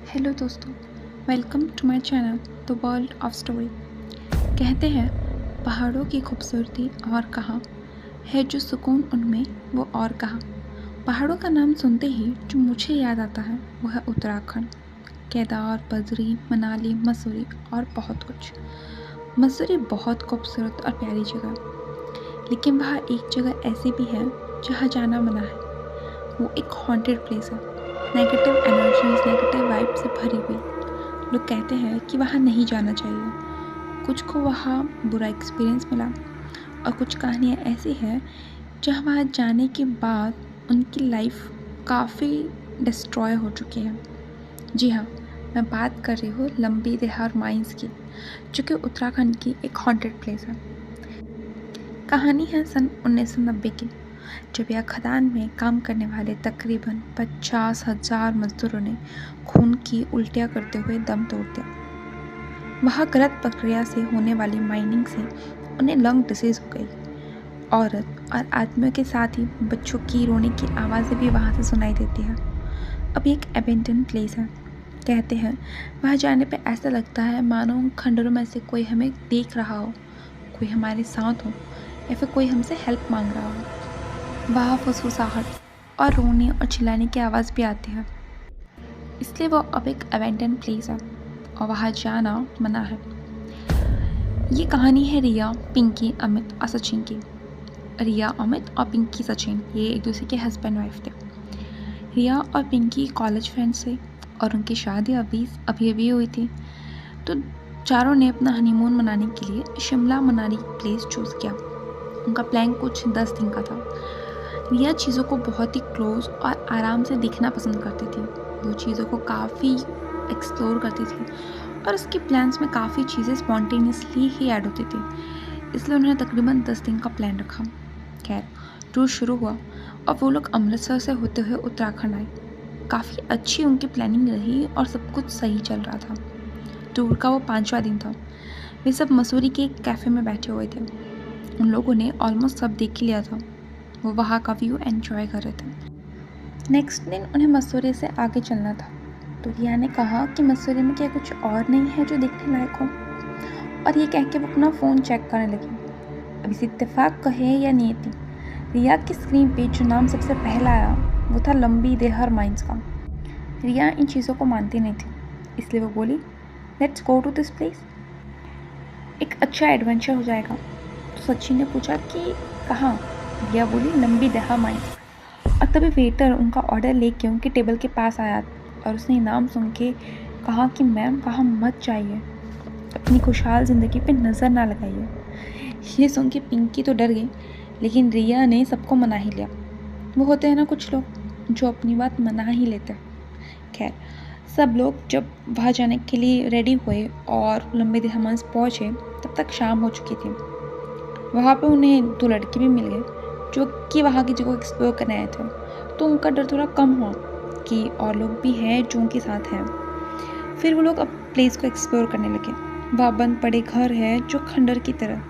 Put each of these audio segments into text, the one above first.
Hello दोस्तों, welcome to my channel the world of story. कहते हैं पहाड़ों की खूबसूरती और कहाँ है, जो सुकून उनमें वो और कहाँ। पहाड़ों का नाम सुनते ही जो मुझे याद आता है वो है उत्तराखंड। केदार, बद्री, मनाली, मसूरी और बहुत कुछ। मसूरी बहुत खूबसूरत और प्यारी जगह है, लेकिन वहाँ एक जगह ऐसी भी है जहाँ जाना मना है। वो एक हॉन्टेड प्लेस है, नेगेटिव एनर्जीज, नेगेटिव वाइब से भरी हुई। लोग कहते हैं कि वहाँ नहीं जाना चाहिए। कुछ को वहाँ बुरा एक्सपीरियंस मिला और कुछ कहानियाँ ऐसी हैं जहाँ वहाँ जाने के बाद उनकी लाइफ काफ़ी डिस्ट्रॉय हो चुकी है। जी हाँ, मैं बात कर रही हूँ लंबी देहार माइंस की, जो कि उत्तराखंड की एक हॉन्टेड प्लेस है। कहानी है सन 1990 की, जब यह खदान में काम करने वाले तकरीबन 50,000 मजदूरों ने खून की उल्टियाँ करते हुए दम तोड़ दिया। वहाँ गलत प्रक्रिया से होने वाली माइनिंग से उन्हें लंग डिसीज हो गई। औरत और आदमियों के साथ ही बच्चों की रोने की आवाज़ें भी वहाँ से सुनाई देती है। अब ये एक अबेंडन प्लेस है। कहते हैं वहाँ जाने पे ऐसा लगता है मानो खंडरों में से कोई हमें देख रहा हो, कोई हमारे साथ हो या फिर कोई हमसे हेल्प मांग रहा हो। वहाँ फुसफुसाहट और रोने और चिल्लाने की आवाज़ भी आती है, इसलिए वो अब एक अबेंडन प्लेस है और वहाँ जाना मना है। ये कहानी है रिया, पिंकी, अमित और सचिन की। रिया, अमित और पिंकी सचिन ये एक दूसरे के हस्बैंड वाइफ थे। रिया और पिंकी कॉलेज फ्रेंड्स थे और उनकी शादी अभी अभी हुई थी। तो चारों ने अपना हनीमून मनाने के लिए शिमला मनाली प्लेस चूज़ किया। उनका प्लान कुछ 10 दिन का था। रिया चीज़ों को बहुत ही क्लोज और आराम से देखना पसंद करती थी। वो चीज़ों को काफ़ी एक्सप्लोर करती थी और उसके प्लान्स में काफ़ी चीज़ें स्पॉन्टेनियसली ही ऐड होती थी, इसलिए उन्होंने तकरीबन 10 दिन का प्लान रखा। खैर, टूर शुरू हुआ और वो लोग अमृतसर से होते हुए उत्तराखंड आए। काफ़ी अच्छी उनकी प्लानिंग रही और सब कुछ सही चल रहा था। टूर का वो 5वां दिन था। वे सब मसूरी के एक कैफ़े में बैठे हुए थे। उन लोगों ने ऑलमोस्ट सब देख ही लिया था। वो वहाँ का व्यू एंजॉय कर रहे थे। नेक्स्ट दिन उन्हें मसूरी से आगे चलना था, तो रिया ने कहा कि मसूरी में क्या कुछ और नहीं है जो देखने लायक हो, और ये कह के वो अपना फ़ोन चेक करने लगी। अब इसे इत्तेफाक कहे या नियति, रिया की स्क्रीन पे जो नाम सबसे पहला आया वो था लंबी देहर माइंस का। रिया इन चीज़ों को मानती नहीं थी, इसलिए वो बोली, let's go to this place, एक अच्छा एडवेंचर हो जाएगा। तो सचिन ने पूछा कि कहाँ। रिया बोली, लंबी देहर माइंस। और तभी वेटर उनका ऑर्डर लेके उनके टेबल के पास आया और उसने नाम सुन के कहा कि मैम वहाँ मत जाइए, अपनी खुशहाल ज़िंदगी पे नज़र ना लगाइए। ये सुन के पिंकी तो डर गई, लेकिन रिया ने सबको मना ही लिया। वो होते हैं ना कुछ लोग जो अपनी बात मना ही लेते हैं। खैर, सब लोग जब वहाँ जाने के लिए रेडी हुए और लंबे दिहामास पहुँचे, तब तक शाम हो चुकी थी। वहाँ पे उन्हें 2 लड़के भी मिल गए जो कि वहाँ की जगह एक्सप्लोर करने आए थे, तो उनका डर थोड़ा कम हुआ कि और लोग भी हैं जो उनके साथ हैं। फिर वो लोग अब प्लेस को एक्सप्लोर करने लगे। वहाँ बंद पड़े घर है जो खंडर की तरह।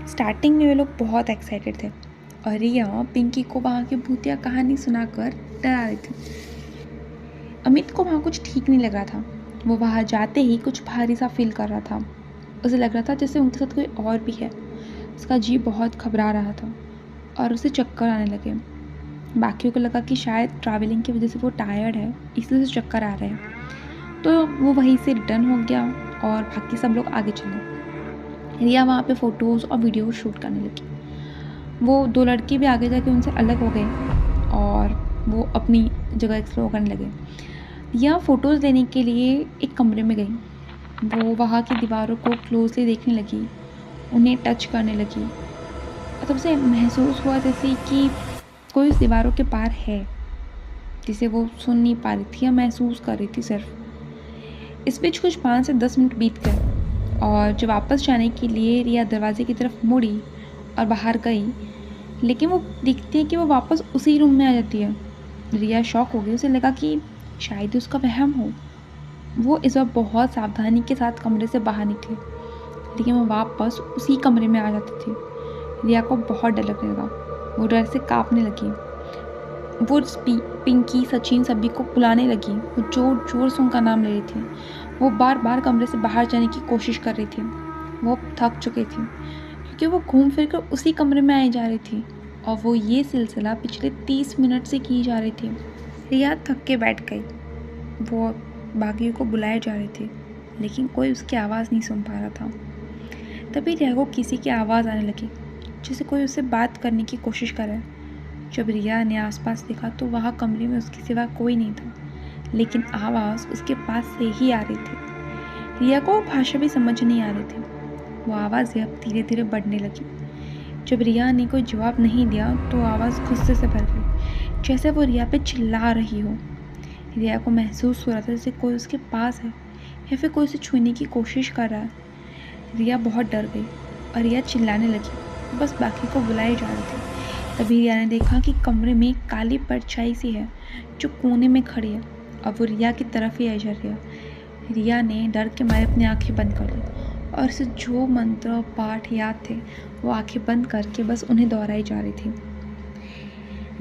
स्टार्टिंग में वे लोग बहुत एक्साइटेड थे और रिया पिंकी को वहाँ की भूतिया कहानी सुनाकर डरा रही थी। अमित को वहाँ कुछ ठीक नहीं लग रहा था। वो वहाँ जाते ही कुछ भारी सा फील कर रहा था। उसे लग रहा था जैसे उनके साथ कोई और भी है। उसका जी बहुत घबरा रहा था और उसे चक्कर आने लगे। बाकियों को लगा कि शायद ट्रैवलिंग की वजह से वो टायर्ड है, इसलिए उसे चक्कर आ रहे हैं। तो वो वहीं से रिटर्न हो गया और बाकी सब लोग आगे चले। रिया वहाँ पे फ़ोटोज़ और वीडियो शूट करने लगी। वो 2 लड़के भी आगे जाके उनसे अलग हो गए और वो अपनी जगह एक्सप्लोर करने लगे। रिया फ़ोटोज़ लेने के लिए एक कमरे में गई। वो वहाँ की दीवारों को क्लोजली देखने लगी, उन्हें टच करने लगी और तब उसे महसूस हुआ जैसे कि कोई उस दीवारों के पार है, जिसे वो सुन नहीं पा रही थी या महसूस कर रही थी सिर्फ। इस बीच कुछ 5 से 10 मिनट बीत गए और जब वापस जाने के लिए रिया दरवाजे की तरफ मुड़ी और बाहर गई, लेकिन वो दिखती है कि वो वापस उसी रूम में आ जाती है। रिया शॉक हो गई, उसे लगा कि शायद उसका वहम हो। वो इस बार बहुत सावधानी के साथ कमरे से बाहर निकली, लेकिन वो वापस उसी कमरे में आ जाती थी। रिया को बहुत डर लगने लगा, वो डर से काँपने लगी। वो पिंकी, सचिन सभी को बुलाने लगी। वो ज़ोर ज़ोर से उनका नाम ले रही थी। वो बार बार कमरे से बाहर जाने की कोशिश कर रही थी। वो थक चुकी थी क्योंकि वो घूम फिर कर उसी कमरे में आई जा रही थी और वो ये सिलसिला पिछले 30 मिनट से की जा रही थी। रिया थक के बैठ गई। वो बाकियों को बुलाए जा रहे थे लेकिन कोई उसकी आवाज़ नहीं सुन पा रहा था। तभी रिया को किसी की आवाज़ आने लगी, जैसे कोई उससे बात करने की कोशिश कर रहा है। जब रिया ने आसपास देखा तो वहाँ कमरे में उसके सिवा कोई नहीं था, लेकिन आवाज़ उसके पास से ही आ रही थी। रिया को भाषा भी समझ नहीं आ रही थी। वो आवाज़ अब धीरे धीरे बढ़ने लगी। जब रिया ने कोई जवाब नहीं दिया तो आवाज़ गुस्से से भर गई, जैसे वो रिया पे चिल्ला रही हो। रिया को महसूस हो रहा था जैसे कोई उसके पास है या फिर कोई उसे छूने की कोशिश कर रहा है। रिया बहुत डर गई और रिया चिल्लाने लगी, बस बाकी को बुलाई जा रही थी। तभी रिया ने देखा कि कमरे में एक काली परछाई सी है जो कोने में खड़ी है और वो रिया की तरफ ही आई जा रही है। रिया ने डर के मारे अपनी आंखें बंद कर ली और उसे जो मंत्र और पाठ याद थे वो आंखें बंद करके बस उन्हें दोहराई जा रही थी।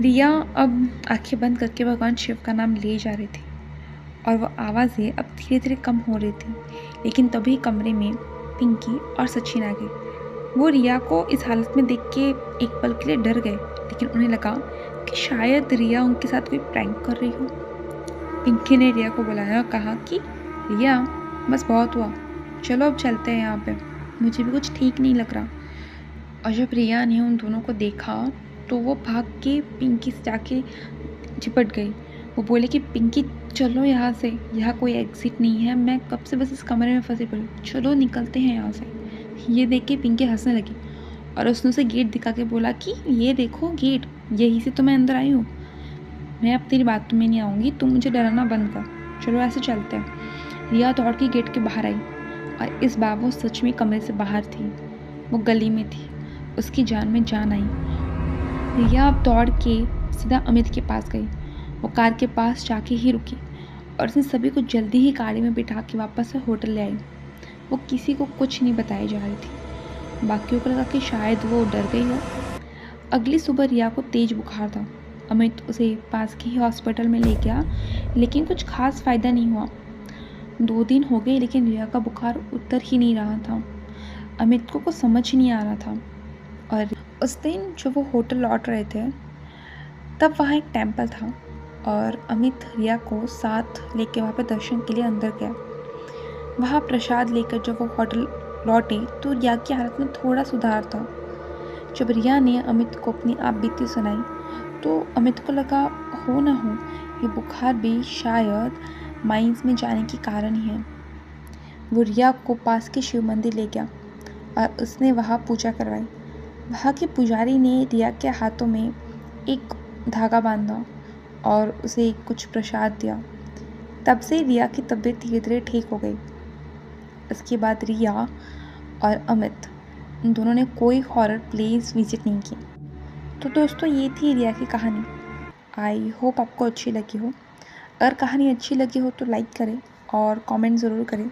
रिया अब आंखें बंद करके भगवान शिव का नाम ले जा रही थी और वो आवाज़ें अब धीरे धीरे कम हो रही थी। लेकिन तभी कमरे में पिंकी और सचिन आ गए। वो रिया को इस हालत में देख के एक पल के लिए डर गए, लेकिन उन्हें लगा कि शायद रिया उनके साथ कोई प्रैंक कर रही हो। पिंकी ने रिया को बुलाया और कहा कि रिया, बस बहुत हुआ, चलो अब चलते हैं यहाँ पे, मुझे भी कुछ ठीक नहीं लग रहा। और जब रिया ने उन दोनों को देखा तो वो भाग के पिंकी से जाके चिपट गई। वो बोले कि पिंकी चलो यहाँ से, यहाँ कोई एग्जिट नहीं है, मैं कब से बस इस कमरे में फंसी पड़ी, चलो निकलते हैं यहाँ से। ये देख के पिंकी हंसने लगी और उसने उसे गेट दिखा के बोला कि ये देखो गेट, यहीं से तो मैं अंदर आई हूँ। मैं अब तेरी बातों में नहीं आऊँगी, तुम मुझे डराना बंद कर, चलो ऐसे चलते हैं। रिया दौड़ के गेट के बाहर आई और इस बार वो सच में कमरे से बाहर थी। वो गली में थी, उसकी जान में जान आई। रिया अब दौड़ के सीधा अमित के पास गई। वो कार के पास जाके ही रुकी और उसने सभी को जल्दी ही गाड़ी में बिठा के वापस से होटल ले आई। वो किसी को कुछ नहीं बताई जा रही थी। बाकियों को लगा कि शायद वो डर गई हो। अगली सुबह रिया को तेज बुखार था। अमित उसे पास के ही हॉस्पिटल में ले गया, लेकिन कुछ खास फ़ायदा नहीं हुआ। 2 दिन हो गए लेकिन रिया का बुखार उतर ही नहीं रहा था। अमित को कुछ समझ ही नहीं आ रहा था। और उस दिन जब वो होटल लौट रहे थे तब वहाँ एक टेम्पल था और अमित रिया को साथ लेके वहाँ पे दर्शन के लिए अंदर गया। वहाँ प्रसाद लेकर जब वो होटल लौटे तो रिया की हालत में थोड़ा सुधार था। जब रिया ने अमित को अपनी आप बीती सुनाई तो अमित को लगा हो ना हो ये बुखार भी शायद माइंस में जाने के कारण ही है। वो रिया को पास के शिव मंदिर ले गया और उसने वहाँ पूजा करवाई। वहाँ के पुजारी ने रिया के हाथों में एक धागा बांधा और उसे कुछ प्रसाद दिया। तब से रिया की तबीयत धीरे धीरे ठीक हो गई। इसके बाद रिया और अमित इन दोनों ने कोई हॉरर प्लेस विजिट नहीं की। तो दोस्तों ये थी रिया की कहानी। आई होप आपको अच्छी लगी हो। अगर कहानी अच्छी लगी हो तो लाइक करें और कमेंट ज़रूर करें।